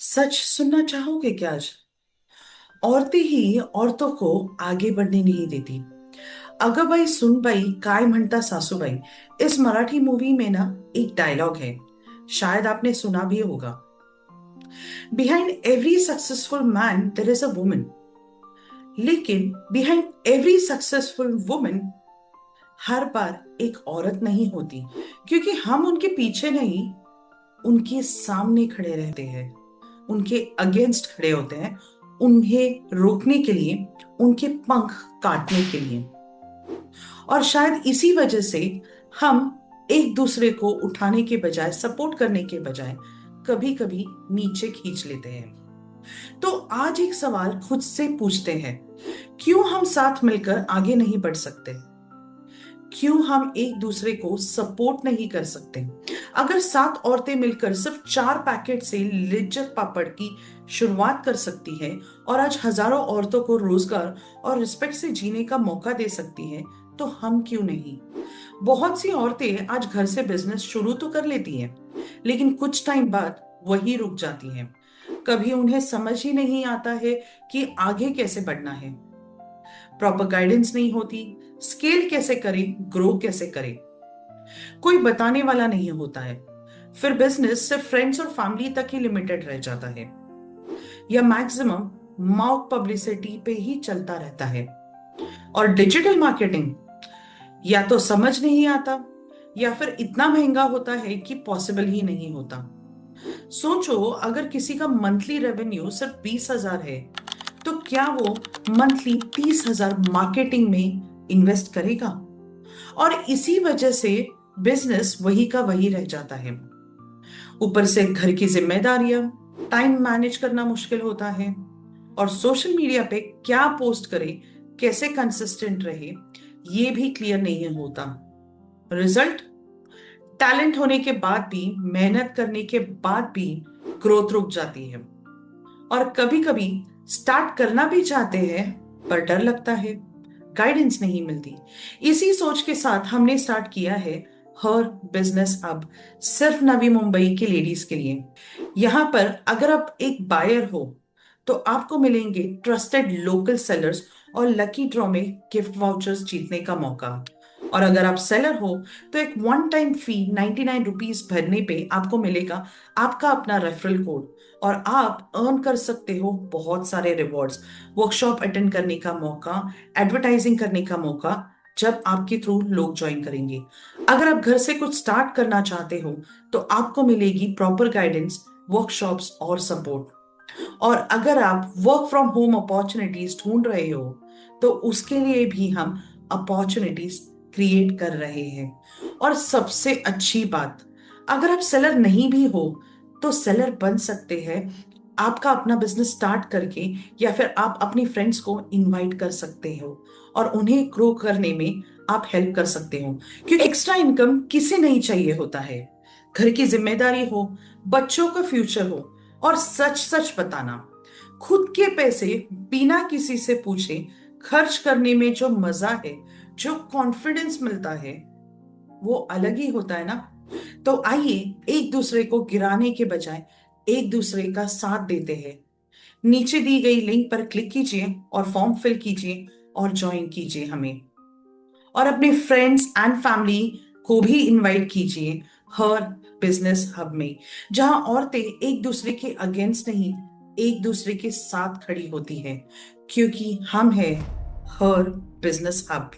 सच सुनना चाहोगे क्या आज? औरतें ही औरतों को आगे बढ़ने नहीं देती। अगं सुन बाई काय म्हणता सासूबाई। इस मराठी मूवी में ना एक डायलॉग है, शायद आपने सुना भी होगा। Behind every successful man there is a woman. लेकिन बिहाइंड एवरी सक्सेसफुल वुमन हर बार एक औरत नहीं होती, क्योंकि हम उनके पीछे नहीं, उनके सामने खड़े रहते हैं, उनके अगेंस्ट खड़े होते हैं, उन्हें रोकने के लिए, उनके पंख काटने के लिए। और शायद इसी वजह से हम एक दूसरे को उठाने के बजाय, सपोर्ट करने के बजाय कभी कभी नीचे खींच लेते हैं। तो आज एक सवाल खुद से पूछते हैं, क्यों हम साथ मिलकर आगे नहीं बढ़ सकते? क्यों हम एक दूसरे को सपोर्ट नहीं कर सकते? अगर 7 औरतें मिलकर सिर्फ 4 पैकेट से लिज्जत पापड़ की शुरुआत कर सकती है और आज हजारों औरतों को रोजगार और रिस्पेक्ट से जीने का मौका दे सकती है, तो हम क्यों नहीं? बहुत सी औरतें आज घर से बिजनेस शुरू तो कर लेती हैं, लेकिन कुछ टाइम बाद वही रुक जाती हैं। कभी उन्हें समझ ही नहीं आता है कि आगे कैसे बढ़ना है। प्रॉपर गाइडेंस नहीं होती, स्केल कैसे करें, ग्रो कैसे करें, कोई बताने वाला नहीं होता है। फिर बिजनेस सिर्फ फ्रेंड्स और फैमिली तक ही लिमिटेड रह जाता है, या मैक्सिमम माउथ पब्लिसिटी पे ही चलता रहता है। और डिजिटल मार्केटिंग या तो समझ नहीं आता, या फिर इतना महंगा होता है कि पॉसिबल ही नहीं होता। सोचो, अगर किसी का मंथली रेवेन्यू सिर्फ 20,000 है, तो क्या वो मंथली 30,000 मार्केटिंग में इन्वेस्ट करेगा? और इसी वजह से बिजनेस वही का वही रह जाता है। ऊपर से घर की जिम्मेदारियां, टाइम मैनेज करना मुश्किल होता है, और सोशल मीडिया पे क्या पोस्ट करे, कैसे कंसिस्टेंट रहे, ये भी क्लियर नहीं होता। रिजल्ट, टैलेंट होने के बाद भी, मेहनत करने के बाद भी ग्रोथ रुक जाती है। और कभी कभी स्टार्ट करना भी चाहते हैं, पर डर लगता है, गाइडेंस नहीं मिलती। इसी सोच के साथ हमने स्टार्ट किया है हर बिजनेस अब, सिर्फ नवी मुंबई की लेडीज के लिए। यहाँ पर अगर आप एक बायर हो, तो आपको मिलेंगे ट्रस्टेड लोकल सेलर्स और लकी ड्रॉ में गिफ्ट वाउचर्स जीतने का मौका। और अगर आप सेलर हो, तो एक वन टाइम फी 99 रुपीज भरने पे आपको मिलेगा आपका अपना रेफरल कोड, और आप अर्न कर सकते हो बहुत सारे रिवॉर्ड्स, वर्कशॉप अटेंड करने का मौका, एडवर्टाइजिंग करने का मौका, जब आपके थ्रू लोग ज्वाइन करेंगे। अगर आप घर से कुछ स्टार्ट करना चाहते हो, तो आपको मिलेगी प्रॉपर गाइडेंस, वर्कशॉप्स और सपोर्ट। और अगर आप वर्क फ्रॉम होम अपॉर्चुनिटीज ढूंढ रहे हो, तो उसके लिए भी हम अपॉर्चुनिटीज क्रिएट कर रहे हैं। और सबसे अच्छी बात, अगर आप सेलर नहीं भी हो, तो सेलर बन सकते हैं आपका अपना बिजनेस स्टार्ट करके, या फिर आप अपनी फ्रेंड्स को इनवाइट कर सकते हो और उन्हें ग्रो करने में आप हेल्प कर सकते हो। क्योंकि एक्स्ट्रा इनकम किसे नहीं चाहिए होता है। घर की जिम्मेदारी हो, बच्चों का फ्यूचर हो, और सच सच बताना, खुद के पैसे बिना किसी से पूछे खर्च करने में जो मजा है, जो कॉन्फिडेंस मिलता है, वो अलग ही होता है ना। तो आइए एक दूसरे को गिराने के बजाय एक दूसरे का साथ देते हैं। नीचे दी गई लिंक पर क्लिक कीजिए और फॉर्म फिल कीजिए और ज्वाइन कीजिए हमें। और अपने फ्रेंड्स एंड फैमिली को भी इनवाइट कीजिए हर बिजनेस हब में, जहां औरतें एक दूसरे के अगेंस्ट नहीं, एक दूसरे के साथ खड़ी होती है, क्योंकि हम है हर बिजनेस हब।